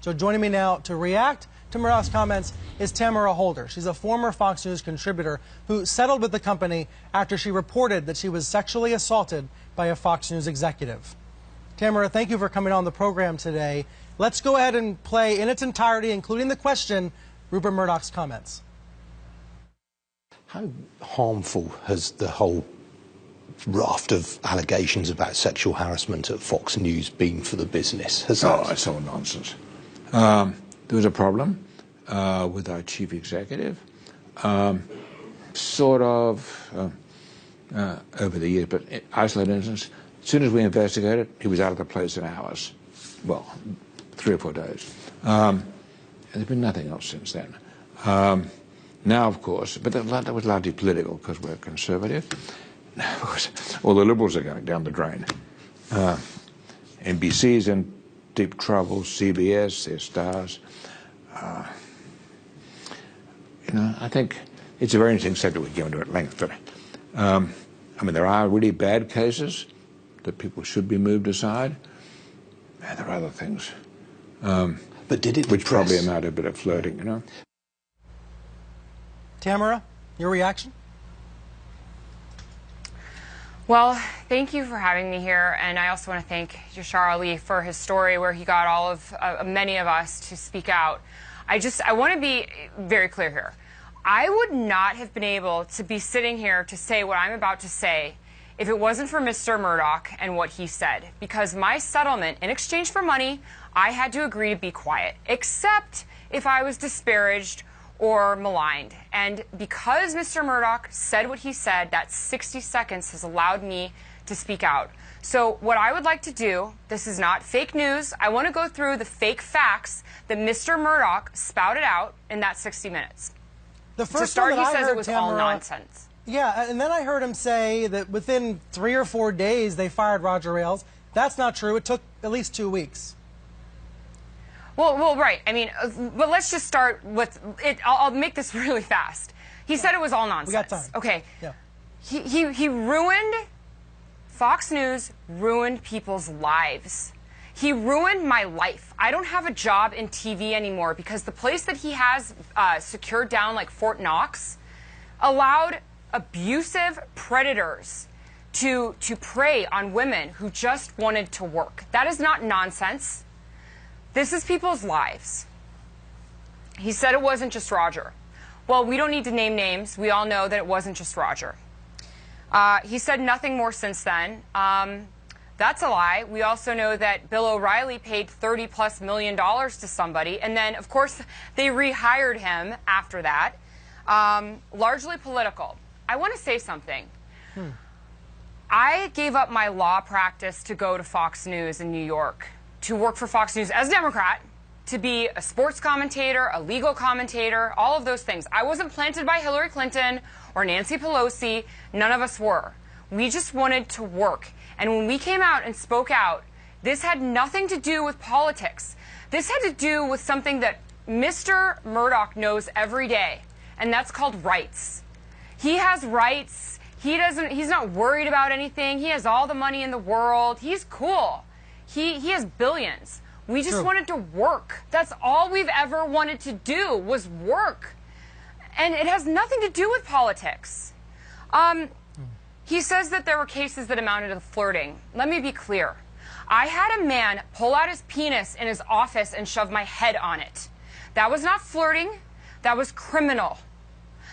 So joining me now to react to Murdoch's comments is Tamara Holder. She's a former Fox News contributor who settled with the company after she reported that she was sexually assaulted by a Fox News executive. Tamara, thank you for coming on the program today. Let's go ahead and play in its entirety, including the question, Rupert Murdoch's comments. How harmful has the whole raft of allegations about sexual harassment at Fox News been for the business? It's all nonsense. There was a problem with our chief executive, sort of over the years, but isolated instance. As soon as we investigated, he was out of the place in hours. Well, 3 or 4 days. And there's been nothing else since then. Now, of course, but that was largely political because we're conservative. Now, of course, all the Liberals are going down the drain. NBC's in deep trouble, CBS, their stars. You know, I think it's a very interesting subject we can go into at length, but I mean, there are really bad cases that people should be moved aside. And there are other things. But did it which probably amount to a bit of flirting, you know? Tamara, your reaction? Well, thank you for having me here, and I also want to thank Yashar Ali for his story where he got all of many of us to speak out. I want to be very clear here. I would not have been able to be sitting here to say what I'm about to say if it wasn't for Mr. Murdoch and what he said, because my settlement, in exchange for money, I had to agree to be quiet, except if I was disparaged or maligned. And because Mr. Murdoch said what he said, that 60 seconds has allowed me to speak out. So what I would like to do, this is not fake news, I want to go through the fake facts that Mr. Murdoch spouted out in that 60 minutes. The first to start, he says it was Tamara, all nonsense. Yeah, and then I heard him say that within 3 or 4 days they fired Roger Ailes. That's not true. It took at least 2 weeks. Well, right. I mean, but let's just start with it. I'll make this really fast. He said it was all nonsense. We got time. Okay. Yeah. He ruined Fox News, ruined people's lives. He ruined my life. I don't have a job in TV anymore because the place that he has secured down, like Fort Knox, allowed abusive predators to prey on women who just wanted to work. That is not nonsense. This is people's lives. He said it wasn't just Roger. Well, we don't need to name names. We all know that it wasn't just Roger. He said nothing more since then. That's a lie. We also know that Bill O'Reilly paid $30+ million to somebody, and then, of course, they rehired him after that. Largely political. I want to say something. I gave up my law practice to go to Fox News in New York, to work for Fox News as a Democrat, to be a sports commentator, a legal commentator, all of those things. I wasn't planted by Hillary Clinton or Nancy Pelosi. None of us were. We just wanted to work. And when we came out and spoke out, this had nothing to do with politics. This had to do with something that Mr. Murdoch knows every day, and that's called rights. He has rights. He's not worried about anything. He has all the money in the world. He's cool. He has billions. We just wanted to work. That's all we've ever wanted to do was work. And it has nothing to do with politics. He says that there were cases that amounted to flirting. Let me be clear. I had a man pull out his penis in his office and shove my head on it. That was not flirting. That was criminal.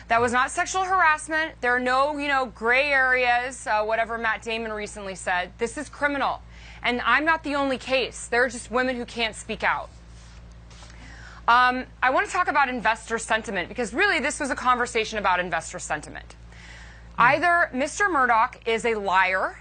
That was not sexual harassment. There are no, gray areas, whatever Matt Damon recently said. This is criminal. And I'm not the only case. There are just women who can't speak out. I want to talk about investor sentiment because really this was a conversation about investor sentiment. Either Mr. Murdoch is a liar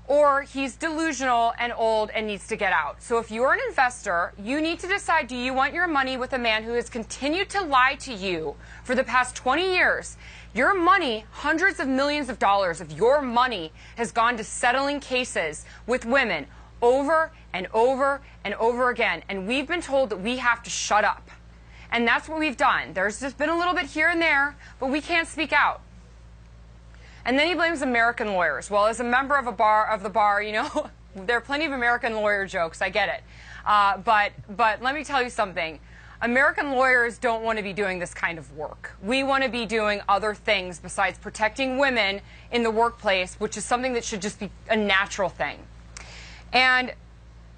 or he's delusional and old and needs to get out. So if you're an investor, you need to decide, do you want your money with a man who has continued to lie to you for the past 20 years? Your money, hundreds of millions of dollars of your money has gone to settling cases with women over and over and over again. And we've been told that we have to shut up. And that's what we've done. There's just been a little bit here and there, but we can't speak out. And then he blames American lawyers. Well, as a member of the bar, there are plenty of American lawyer jokes. I get it. But let me tell you something. American lawyers don't want to be doing this kind of work. We want to be doing other things besides protecting women in the workplace, which is something that should just be a natural thing. And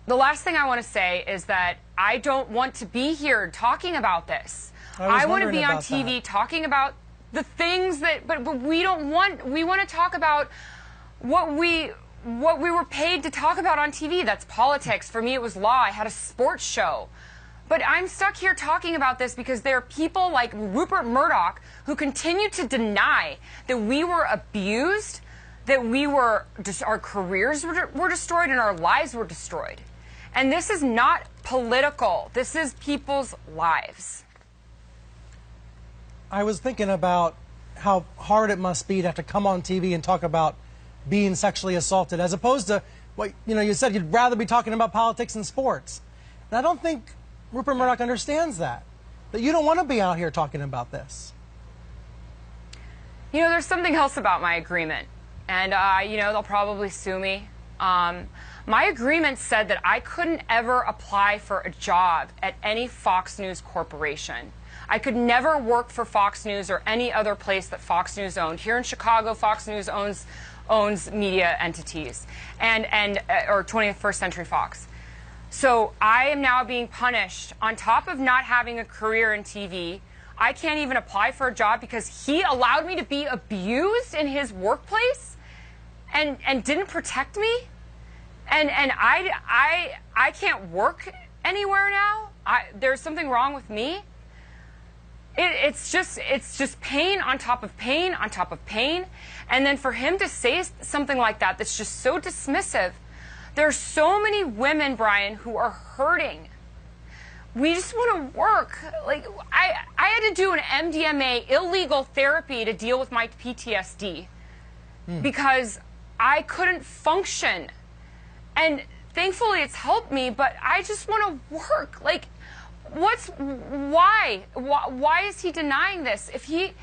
the last thing I want to say is that I don't want to be here talking about this. I want to be on TV talking about the things that, but we don't want, we want to talk about what we were paid to talk about on TV. That's politics. For me, it was law. I had a sports show. But I'm stuck here talking about this because there are people like Rupert Murdoch who continue to deny that we were abused, that we were just, our careers were destroyed and our lives were destroyed. And this is not political. This is people's lives. I was thinking about how hard it must be to have to come on TV and talk about being sexually assaulted, as opposed to what you said you'd rather be talking about politics and sports. And I don't think Rupert Murdoch understands that you don't want to be out here talking about this. You know, there's something else about my agreement, and they'll probably sue me. My agreement said that I couldn't ever apply for a job at any Fox News corporation. I could never work for Fox News or any other place that Fox News owned. Here in Chicago, Fox News owns media entities, or 21st Century Fox. So I am now being punished on top of not having a career in TV. I can't even apply for a job because he allowed me to be abused in his workplace and didn't protect me. And I can't work anywhere now. There's something wrong with me. It's just pain on top of pain on top of pain. And then for him to say something like that that's just so dismissive. There's so many women, Brian, who are hurting. We just want to work. Like, I had to do an MDMA illegal therapy to deal with my PTSD because I couldn't function. And thankfully it's helped me, but I just want to work. Like, why is he denying this? If he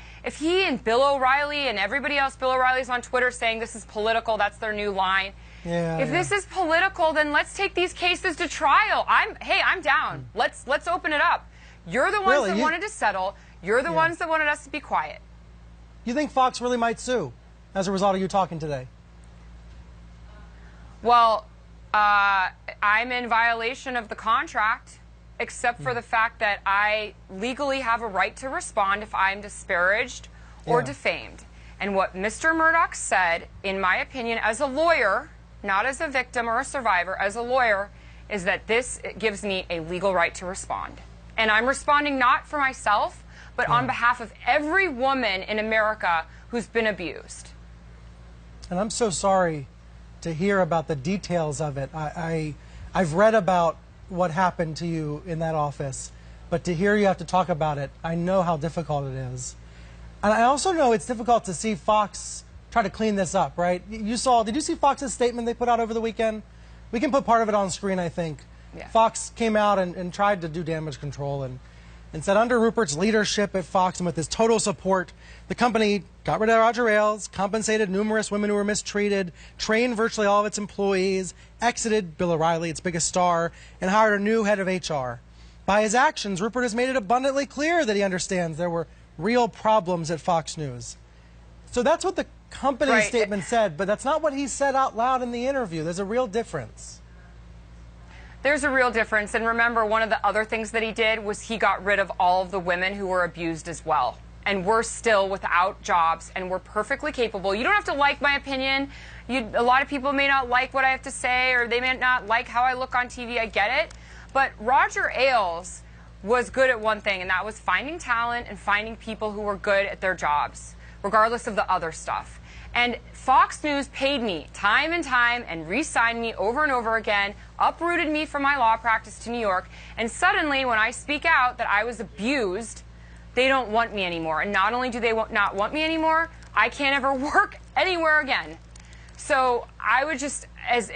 and Bill O'Reilly and everybody else, Bill O'Reilly's on Twitter saying this is political, that's their new line. If this is political, then let's take these cases to trial. I'm down. Let's open it up. You're the ones that wanted to settle. You're the ones that wanted us to be quiet. You think Fox really might sue as a result of you talking today? Well, I'm in violation of the contract, except for the fact that I legally have a right to respond if I'm disparaged or defamed. And what Mr. Murdoch said, in my opinion, as a lawyer, not as a victim or a survivor, as a lawyer, is that this gives me a legal right to respond. And I'm responding not for myself, but on behalf of every woman in America who's been abused. And I'm so sorry to hear about the details of it. I've read about what happened to you in that office, but to hear you have to talk about it, I know how difficult it is. And I also know it's difficult to see Fox try to clean this up, right? Did you see Fox's statement they put out over the weekend? We can put part of it on screen, I think. Yeah. Fox came out and tried to do damage control and said under Rupert's leadership at Fox and with his total support, the company got rid of Roger Ailes, compensated numerous women who were mistreated, trained virtually all of its employees, exited Bill O'Reilly, its biggest star, and hired a new head of HR. By his actions, Rupert has made it abundantly clear that he understands there were real problems at Fox News. So that's what the company statement said, but that's not what he said out loud in the interview. There's a real difference. There's a real difference. And remember, one of the other things that he did was he got rid of all of the women who were abused as well. And we're still without jobs, and we're perfectly capable. You don't have to like my opinion. A lot of people may not like what I have to say, or they may not like how I look on TV. I get it. But Roger Ailes was good at one thing, and that was finding talent and finding people who were good at their jobs, regardless of the other stuff. And Fox News paid me time and time and re-signed me over and over again, uprooted me from my law practice to New York, and suddenly when I speak out that I was abused, they don't want me anymore. And not only do they not want me anymore, I can't ever work anywhere again. So I would just, as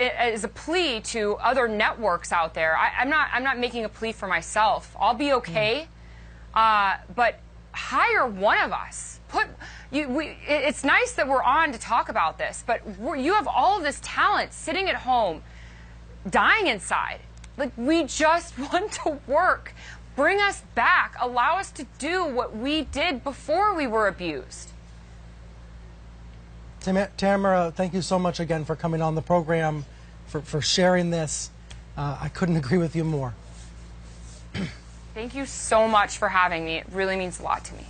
a plea to other networks out there, I'm not making a plea for myself. I'll be okay, but hire one of us. It's nice that we're on to talk about this, but you have all of this talent sitting at home, dying inside. Like, we just want to work. Bring us back. Allow us to do what we did before we were abused. Tamara, thank you so much again for coming on the program, for sharing this. I couldn't agree with you more. Thank you so much for having me. It really means a lot to me.